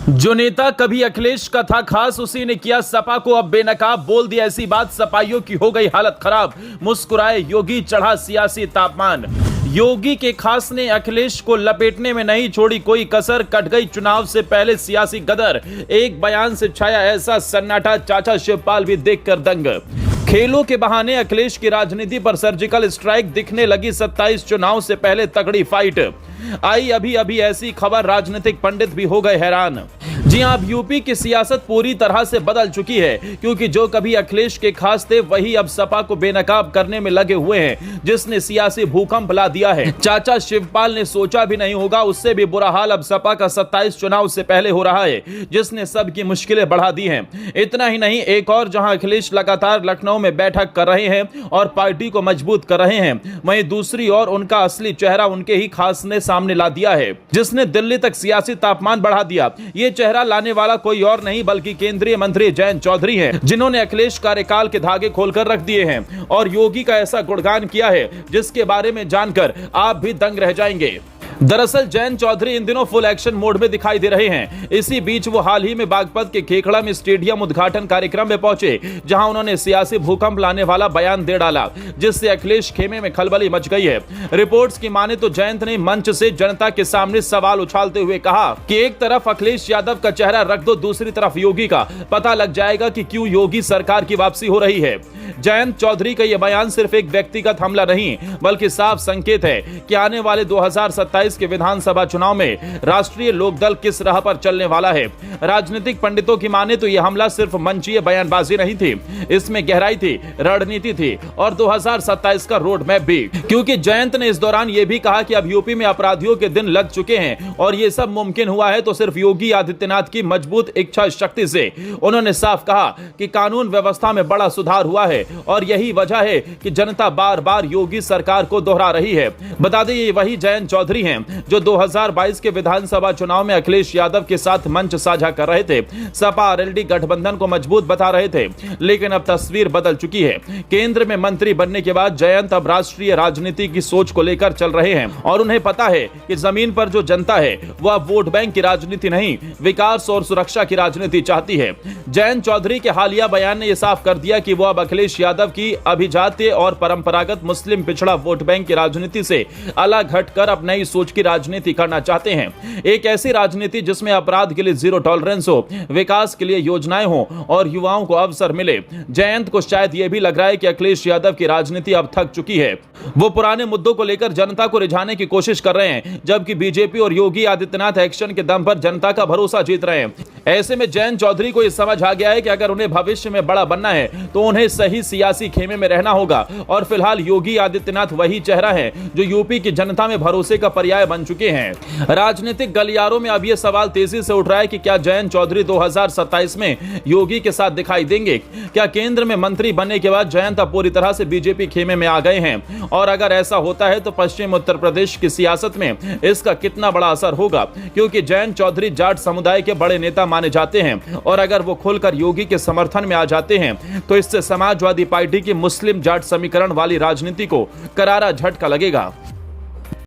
जो नेता कभी अखिलेश का था खास, उसी ने किया सपा को अब बेनकाब बोल दिया ऐसी बात। सपाइयों की हो गई हालत खराब, मुस्कुराए योगी, चढ़ा सियासी तापमान। योगी के खास ने अखिलेश को लपेटने में नहीं छोड़ी कोई कसर, कट गई चुनाव से पहले सियासी गदर। एक बयान से छाया ऐसा सन्नाटा, चाचा शिवपाल भी देखकर दंग। खेलों के बहाने अखिलेश की राजनीति पर सर्जिकल स्ट्राइक, दिखने लगी 27 चुनाव से पहले तगड़ी फाइट। आई अभी ऐसी खबर, राजनीतिक पंडित भी हो गए हैरान। जी हां, अब यूपी की सियासत पूरी तरह से बदल चुकी है, क्योंकि जो कभी अखिलेश के खास थे वही अब सपा को बेनकाब करने में लगे हुए हैं, जिसने सियासी भूकंप ला दिया है। चाचा शिवपाल ने सोचा भी नहीं होगा, उससे भी बुरा हाल अब सपा का 27 चुनाव से पहले हो रहा है, जिसने सबकी मुश्किलें बढ़ा दी हैं। इतना ही नहीं, एक और जहां अखिलेश लगातार लखनऊ में बैठक कर रहे हैं और पार्टी को मजबूत कर रहे हैं, वहीं दूसरी ओर उनका असली चेहरा उनके ही खास ने सामने ला दिया है, जिसने दिल्ली तक सियासी तापमान बढ़ा दिया। ये चेहरा लाने वाला कोई और नहीं बल्कि केंद्रीय मंत्री जयंत चौधरी हैं, जिन्होंने अखिलेश कार्यकाल के धागे खोलकर रख दिए हैं और योगी का ऐसा गुणगान किया है जिसके बारे में जानकर आप भी दंग रह जाएंगे। दरअसल जयंत चौधरी इन दिनों फुल एक्शन मोड में दिखाई दे रहे हैं। इसी बीच वो हाल ही में बागपत के खेखड़ा में स्टेडियम उद्घाटन कार्यक्रम में पहुंचे, जहां उन्होंने सियासी भूकंप लाने वाला बयान दे डाला, जिससे अखिलेश खेमे में खलबली मच गई है। रिपोर्ट्स की माने तो जयंत ने मंच से जनता के सामने सवाल उछालते हुए कहा कि एक तरफ अखिलेश यादव का चेहरा रख दो, दूसरी तरफ योगी का, पता लग जाएगा कि क्यों योगी सरकार की वापसी हो रही है। जयंत चौधरी का यह बयान सिर्फ एक व्यक्तिगत हमला नहीं, बल्कि साफ संकेत है कि आने वाले 2027 के विधानसभा चुनाव में राष्ट्रीय लोकदल किस राह पर चलने वाला है। राजनीतिक पंडितों की माने तो यह हमला सिर्फ मंचीय बयानबाजी नहीं थी, इसमें गहराई थी, रणनीति थी और 2027 का रोड मैप भी। क्योंकि जयंत ने इस दौरान यह भी कहा कि अब यूपी में अपराधियों के दिन लग चुके हैं और यह सब मुमकिन हुआ है तो सिर्फ योगी आदित्यनाथ की मजबूत इच्छा शक्ति से। उन्होंने साफ कहा कि कानून व्यवस्था में बड़ा सुधार हुआ है और यही वजह है कि जनता बार बार योगी सरकार को दोहरा रही है। बता दें, ये वही जयंत चौधरी हैं जो 2022 के विधानसभा चुनाव में अखिलेश यादव के साथ मंच साझा कर रहे थे। सपा आरएलडी गठबंधन को मजबूत बता रहे थे, लेकिन अब तस्वीर बदल चुकी है। केंद्र में मंत्री बनने के बाद जयंत अब राष्ट्रीय राजनीति की सोच को लेकर चल रहे हैं और उन्हें पता है कि जमीन पर जो जनता है वह वोट बैंक की राजनीति नहीं, विकास और सुरक्षा की राजनीति चाहती है। जयंत चौधरी के हालिया बयान ने यह साफ कर दिया कि वो अब अखिलेश यादव की अभिजातीय और परंपरागत मुस्लिम पिछड़ा वोट बैंक की राजनीति से अलग हटकर अब नई सोच की राजनीति करना चाहते हैं। एक ऐसी राजनीति जिसमें अपराध के लिए जीरो टॉलरेंस हो, विकास के लिए योजनाएं हो और युवाओं को अवसर मिले। जयंत को शायद यह भी लग रहा है कि अखिलेश यादव की राजनीति अब थक चुकी है। वो पुराने मुद्दों को लेकर जनता को रिझाने की कोशिश कर रहे हैं, जबकि बीजेपी और योगी आदित्यनाथ एक्शन के दम पर जनता का भरोसा जीत रहे हैं। ऐसे में जयंत चौधरी को यह समझ आ गया है कि अगर उन्हें भविष्य में बड़ा बनना है तो उन्हें सही सियासी खेमे में रहना होगा और फिलहाल योगी आदित्यनाथ वही चेहरा है जो यूपी की जनता में भरोसे का पर्याय बन चुके हैं। राजनीतिक गलियारों में अब यह सवाल तेजी से उठ रहा है कि क्या जयंत चौधरी 2027 में योगी के साथ दिखाई देंगे? क्या केंद्र में मंत्री बनने के बाद जयंत अब पूरी तरह से बीजेपी खेमे में आ गए हैं? और अगर ऐसा होता है तो पश्चिम उत्तर प्रदेश की सियासत में इसका कितना बड़ा असर होगा? क्योंकि जयंत चौधरी जाट समुदाय के बड़े नेता माने जाते हैं और अगर वो खुलकर योगी के समर्थन में आ जाते हैं तो इससे समाजवादी पार्टी की मुस्लिम जाट समीकरण वाली राजनीति को करारा झटका लगेगा।